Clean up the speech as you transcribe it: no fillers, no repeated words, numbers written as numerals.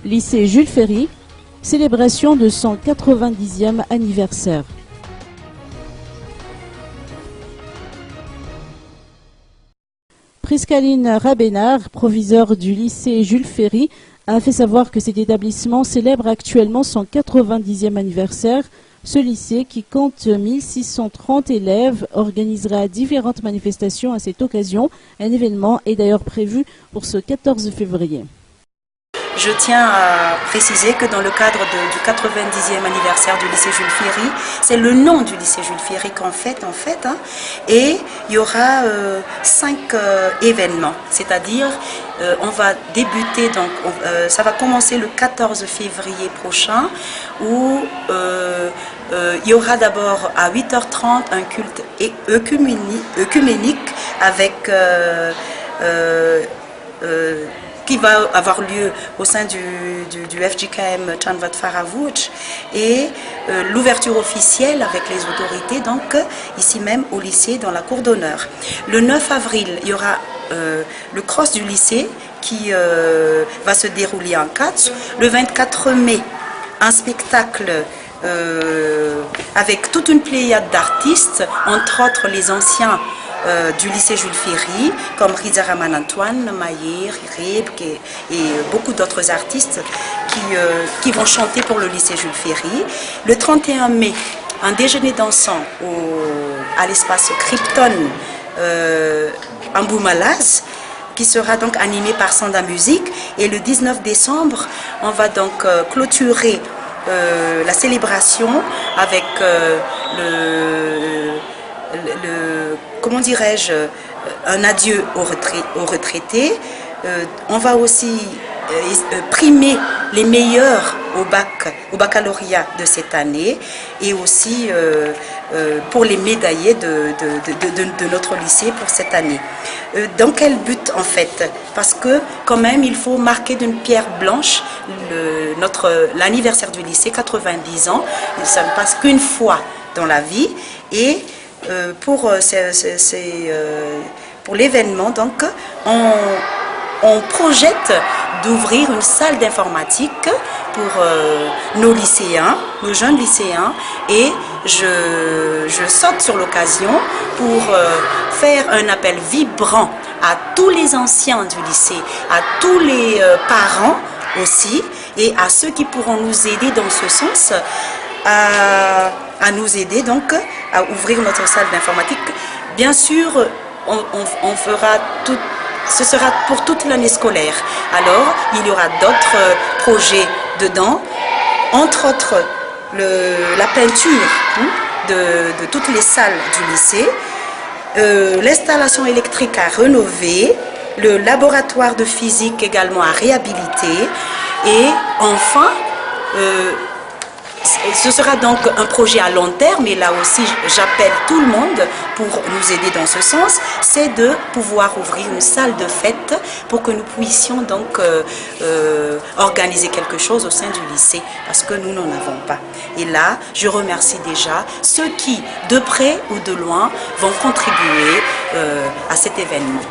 Lycée Jules Ferry, célébration de son 90e anniversaire. Priscaline Rabénard, proviseure du lycée Jules Ferry, a fait savoir que cet établissement célèbre actuellement son 90e anniversaire. Ce lycée, qui compte 1630 élèves, organisera différentes manifestations à cette occasion. Un événement est d'ailleurs prévu pour ce 14 février. Je tiens à préciser que dans le cadre du 90e anniversaire du lycée Jules Ferry, c'est le nom du lycée Jules Ferry qu'on fête et il y aura 5 événements, c'est-à-dire on va débuter, donc ça va commencer le 14 février prochain où il y aura d'abord à 8h30 un culte œcuménique avec qui va avoir lieu au sein du FJKM Chanvat Faravouch et l'ouverture officielle avec les autorités, donc ici même au lycée dans la cour d'honneur. Le 9 avril, il y aura le cross du lycée qui va se dérouler en catch. Le 24 mai, un spectacle avec toute une pléiade d'artistes, entre autres les anciens du lycée Jules Ferry, comme Riza Raman Antoine, Maïr, Rebk et beaucoup d'autres artistes qui vont chanter pour le lycée Jules Ferry. Le 31 mai, un déjeuner dansant à l'espace Krypton en Boumalaz, qui sera donc animé par Sanda Musique. Et le 19 décembre, on va donc clôturer la célébration avec comment dirais-je, un adieu aux retraités. On va aussi primer les meilleurs au baccalauréat de cette année et aussi pour les médaillés de notre lycée pour cette année. Dans quel but en fait? Parce que quand même il faut marquer d'une pierre blanche l'anniversaire du lycée, 90 ans, ça ne passe qu'une fois dans la vie et pour l'événement, donc, on projette d'ouvrir une salle d'informatique pour nos lycéens, nos jeunes lycéens, et je saute sur l'occasion pour faire un appel vibrant à tous les anciens du lycée, à tous les parents aussi, et à ceux qui pourront nous aider dans ce sens, à nous aider donc à ouvrir notre salle d'informatique. Bien sûr, on fera tout, ce sera pour toute l'année scolaire. Alors, il y aura d'autres projets dedans, entre autres la peinture de toutes les salles du lycée, l'installation électrique à rénover, le laboratoire de physique également à réhabiliter et enfin, ce sera donc un projet à long terme, et là aussi j'appelle tout le monde pour nous aider dans ce sens, c'est de pouvoir ouvrir une salle de fête pour que nous puissions donc organiser quelque chose au sein du lycée, parce que nous n'en avons pas. Et là, je remercie déjà ceux qui, de près ou de loin, vont contribuer à cet événement.